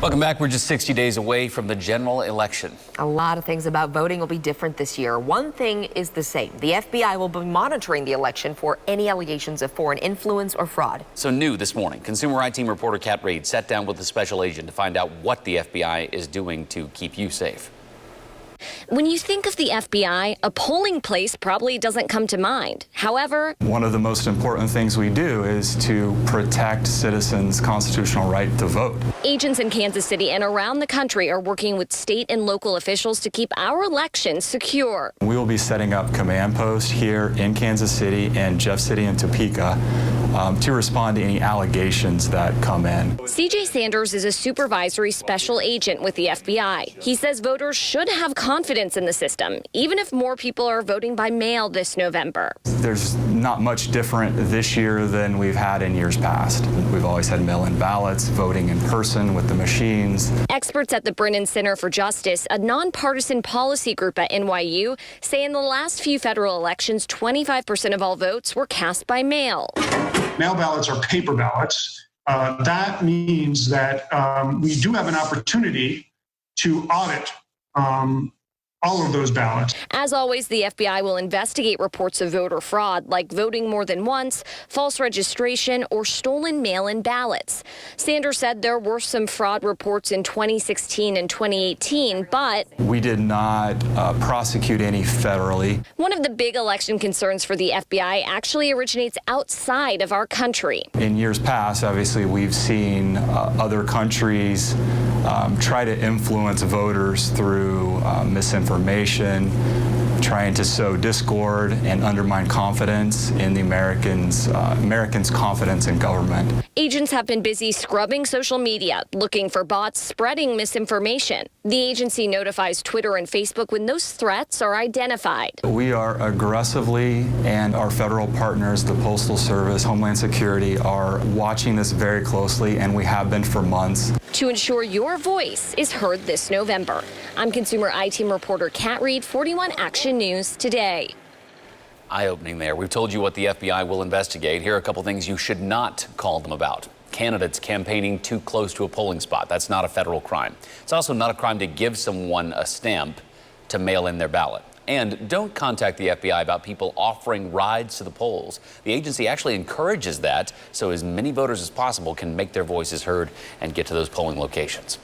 Welcome back. We're just 60 days away from the general election. A lot of things about voting will be different this year. One thing is the same. The FBI will be monitoring the election for any allegations of foreign influence or fraud. So new this morning, Consumer IT reporter Kat Reed sat down with the special agent to find out what the FBI is doing to keep you safe. When you think of the FBI, a polling place probably doesn't come to mind. However, one of the most important things we do is to protect citizens' constitutional right to vote. Agents in Kansas City and around the country are working with state and local officials to keep our elections secure. We will be setting up command posts here in Kansas City and Jeff City and Topeka to respond to any allegations that come in. CJ Sanders is a supervisory special agent with the FBI. He says voters should have confidence in the system, even if more people are voting by mail this November. There's not much different this year than we've had in years past. We've always had mail-in ballots, voting in person with the machines. Experts at the Brennan Center for Justice, a nonpartisan policy group at NYU, say in the last few federal elections, 25% of all votes were cast by mail. Mail ballots are paper ballots. That means that we do have an opportunity to audit all of those ballots. As always, the FBI will investigate reports of voter fraud, like voting more than once, false registration, or stolen mail-in ballots. Sanders said there were some fraud reports in 2016 and 2018, but we did not prosecute any federally. One of the big election concerns for the FBI actually originates outside of our country. In years past, obviously, we've seen other countries try to influence voters through misinformation, trying to sow discord and undermine confidence in the Americans' confidence in government. Agents have been busy scrubbing social media, looking for bots spreading misinformation. The agency notifies Twitter and Facebook when those threats are identified. We are aggressively, and our federal partners, the Postal Service, Homeland Security, are watching this very closely, and we have been for months. To ensure your voice is heard this November. I'm Consumer IT reporter Kat Reed, 41 Action News Today. Eye-opening there. We've told you what the FBI will investigate. Here are a couple things you should not call them about. Candidates campaigning too close to a polling spot. That's not a federal crime. It's also not a crime to give someone a stamp to mail in their ballot. And don't contact the FBI about people offering rides to the polls. The agency actually encourages that so as many voters as possible can make their voices heard and get to those polling locations.